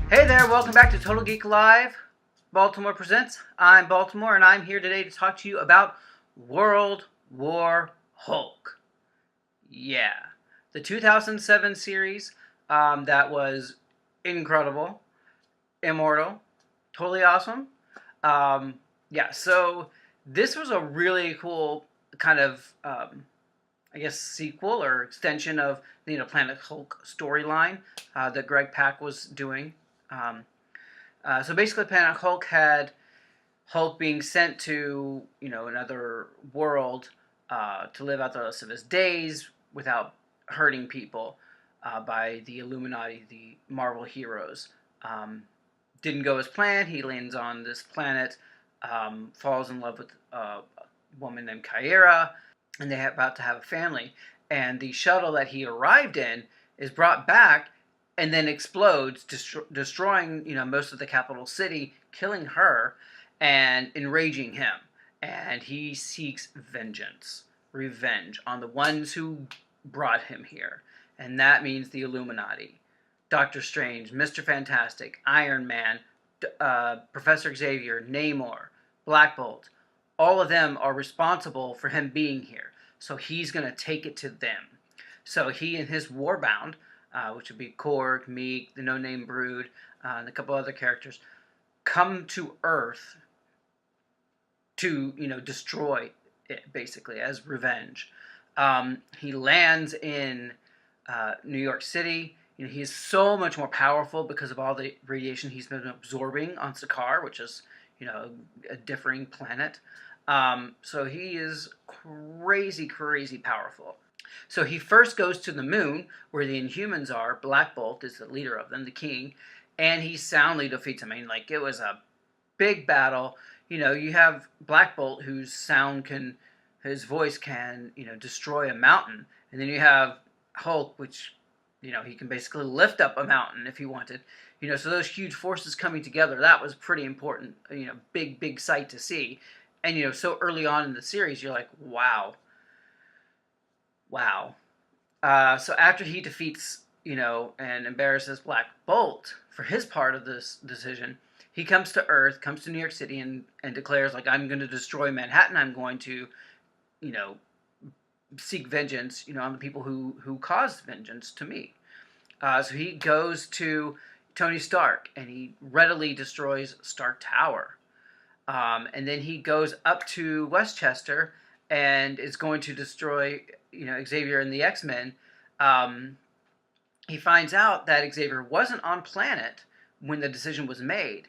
Hey there, welcome back to Total Geek Live. Baltimore Presents. I'm Baltimore, and I'm here today to talk to you about World War Hulk. Yeah, the 2007 series that was incredible, immortal, totally awesome. Um, yeah, so this was a really cool kind of, I guess, sequel or extension of Planet Hulk storyline that Greg Pak was doing. Um, so basically, Planet Hulk had Hulk being sent to another world to live out the rest of his days without hurting people by the Illuminati, the Marvel heroes. Didn't go as planned. He lands on this planet, falls in love with a woman named Kyra, and they're about to have a family. And the shuttle that he arrived in is brought back and then explodes, destroying most of the capital city, killing her, and enraging him. And he seeks vengeance, revenge on the ones who brought him here, and that means the Illuminati, Doctor Strange, Mr. Fantastic, Iron Man, Professor Xavier, Namor, Black Bolt. All of them are responsible for him being here. So he's going to take it to them. So he and his Warbound, which would be Korg, Meek, the No Name Brood, and a couple other characters, come to Earth to destroy it basically as revenge. He lands in New York City. He is so much more powerful because of all the radiation he's been absorbing on Sakaar, which is a differing planet. So he is crazy, crazy powerful. So he first goes to the moon, where the Inhumans are. Black Bolt is the leader of them, the king, and he soundly defeats him. I mean, like, it was a big battle. You have Black Bolt, his voice can, destroy a mountain, and then you have Hulk, which, he can basically lift up a mountain if he wanted. So those huge forces coming together, that was pretty important. Big, big sight to see. And, so early on in the series, you're like, wow. Wow. So after he defeats, and embarrasses Black Bolt for his part of this decision, he comes to Earth, comes to New York City, and declares, like, I'm going to destroy Manhattan. I'm going to, you know, seek vengeance, on the people who caused vengeance to me. So he goes to Tony Stark, and he readily destroys Stark Tower. And then he goes up to Westchester and is going to destroy, Xavier and the X-Men. He finds out that Xavier wasn't on planet when the decision was made.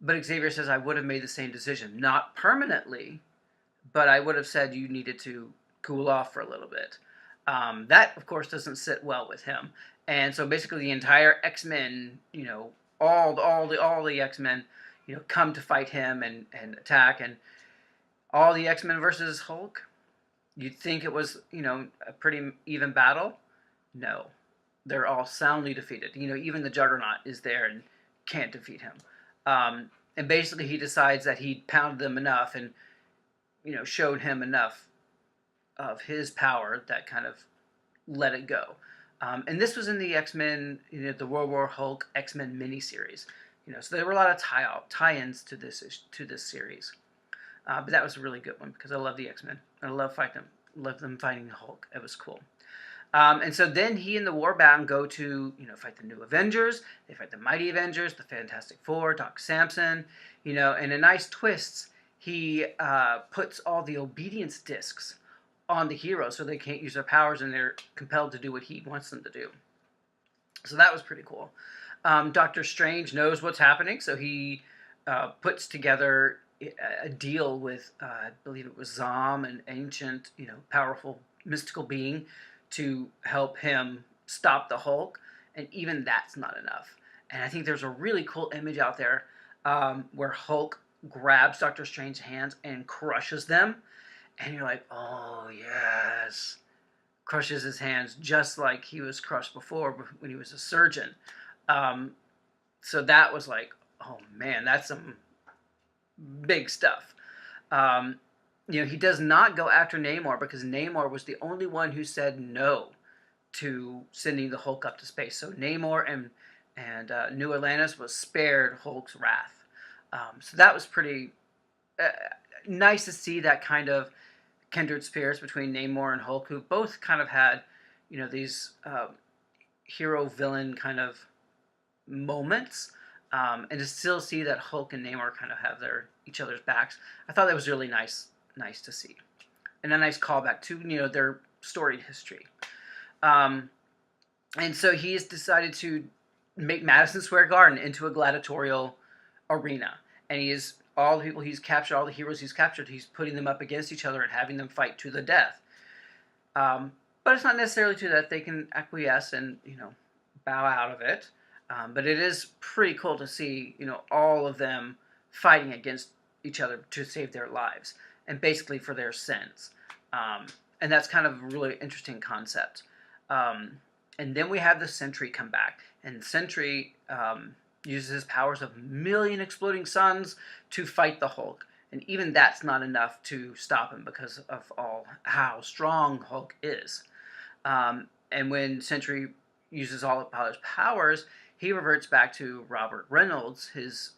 But Xavier says, I would have made the same decision. Not permanently, but I would have said you needed to cool off for a little bit. That, of course, doesn't sit well with him. And so basically the entire X-Men, all the X-Men, come to fight him and attack. And all the X-Men versus Hulk, you'd think it was, a pretty even battle. No. They're all soundly defeated. Even the Juggernaut is there and can't defeat him. And basically he decides that he'd pounded them enough and, showed him enough of his power that kind of let it go. And this was in the X-Men, the World War Hulk X-Men miniseries. So there were a lot of tie-ins to this series. But that was a really good one because I love the X-Men. I love them fighting the Hulk. It was cool. And so then he and the Warbound go to, fight the New Avengers. They fight the Mighty Avengers, the Fantastic Four, Doc Samson. And in nice twists, he puts all the obedience discs on the heroes so they can't use their powers and they're compelled to do what he wants them to do. So that was pretty cool. Doctor Strange knows what's happening, so he puts together a deal with, I believe it was Zom, an ancient, powerful, mystical being, to help him stop the Hulk, and even that's not enough. And I think there's a really cool image out there where Hulk grabs Doctor Strange's hands and crushes them, and you're like, oh, yes. Crushes his hands just like he was crushed before when he was a surgeon. So that was like, oh, man, that's some big stuff. He does not go after Namor because Namor was the only one who said no to sending the Hulk up to space. So Namor and New Atlantis was spared Hulk's wrath. So that was pretty nice to see that kind of kindred spirits between Namor and Hulk, who both kind of had, these hero-villain kind of moments, and to still see that Hulk and Namor kind of have each other's backs. I thought that was really nice to see, and a nice callback to their storied history. And so he's decided to make Madison Square Garden into a gladiatorial arena, and all the people he's captured, all the heroes he's captured, he's putting them up against each other and having them fight to the death. But it's not necessarily to that they can acquiesce and bow out of it. But it is pretty cool to see all of them fighting against each other to save their lives and basically for their sins. And that's kind of a really interesting concept. And then we have the Sentry come back, and Sentry uses his powers of million exploding suns to fight the Hulk. And even that's not enough to stop him because of how strong Hulk is. And when Sentry uses all of his powers, he reverts back to Robert Reynolds, his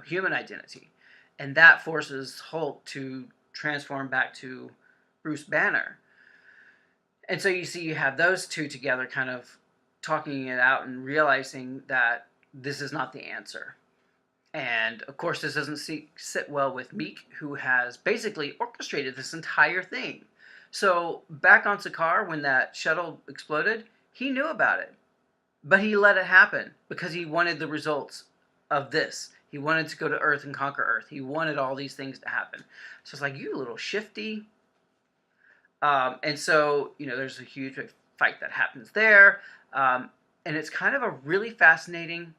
human identity. And that forces Hulk to transform back to Bruce Banner. And so you have those two together kind of talking it out and realizing that this is not the answer. And, of course, this doesn't sit well with Meek, who has basically orchestrated this entire thing. So, back on Sakaar, when that shuttle exploded, he knew about it. But he let it happen because he wanted the results of this. He wanted to go to Earth and conquer Earth. He wanted all these things to happen. So, it's like, you little shifty. And so, there's a huge fight that happens there. And it's kind of a really fascinating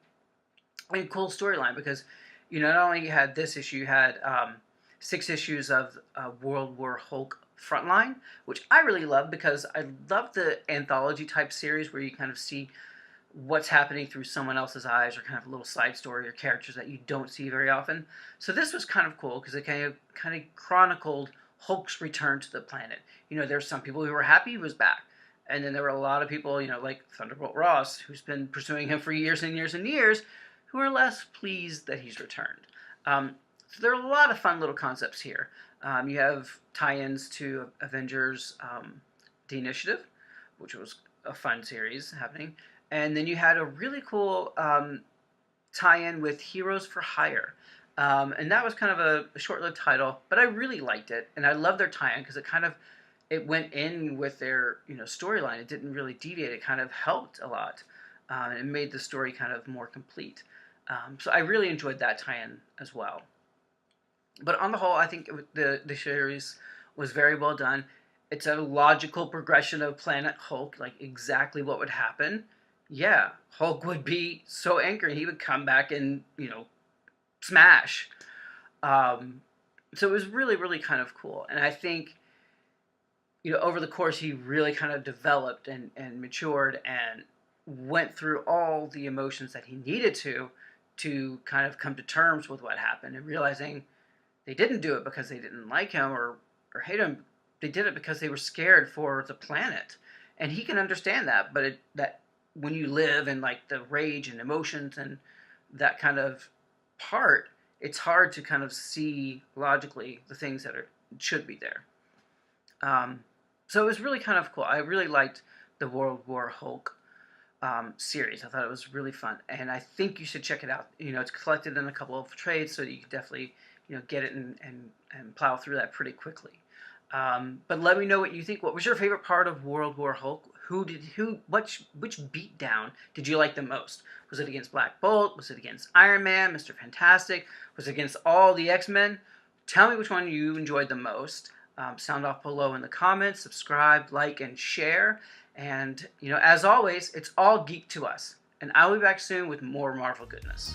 and cool storyline because, not only you had this issue, you had 6 issues of World War Hulk Frontline, which I really love because I love the anthology type series where you kind of see what's happening through someone else's eyes or kind of a little side story or characters that you don't see very often. So this was kind of cool because it kind of chronicled Hulk's return to the planet. There's some people who were happy he was back. And then there were a lot of people, like Thunderbolt Ross, who's been pursuing him for years and years and years, who are less pleased that he's returned. So there are a lot of fun little concepts here. You have tie-ins to Avengers, The Initiative, which was a fun series happening. And then you had a really cool tie-in with Heroes for Hire. And that was kind of a short-lived title, but I really liked it. And I love their tie-in because it went in with their storyline. It didn't really deviate. It kind of helped a lot. It made the story kind of more complete. So I really enjoyed that tie-in as well. But on the whole, I think the series was very well done. It's a logical progression of Planet Hulk, like exactly what would happen. Yeah, Hulk would be so angry. He would come back and, smash. So it was really, really kind of cool. And I think, over the course, he really kind of developed and matured and went through all the emotions that he needed to kind of come to terms with what happened and realizing they didn't do it because they didn't like him or hate him. They did it because they were scared for the planet. And he can understand that, but that when you live in like the rage and emotions and that kind of part, it's hard to kind of see logically the things that should be there. So it was really kind of cool. I really liked the World War Hulk series. I thought it was really fun, and I think you should check it out. It's collected in a couple of trades, so you can definitely get it and plow through that pretty quickly. But let me know what you think. What was your favorite part of World War Hulk? Which beatdown did you like the most? Was it against Black Bolt? Was it against Iron Man, Mr. Fantastic? Was it against all the X-Men? Tell me which one you enjoyed the most. Sound off below in the comments. Subscribe, like, and share. And, as always, it's all geek to us. And I'll be back soon with more Marvel goodness.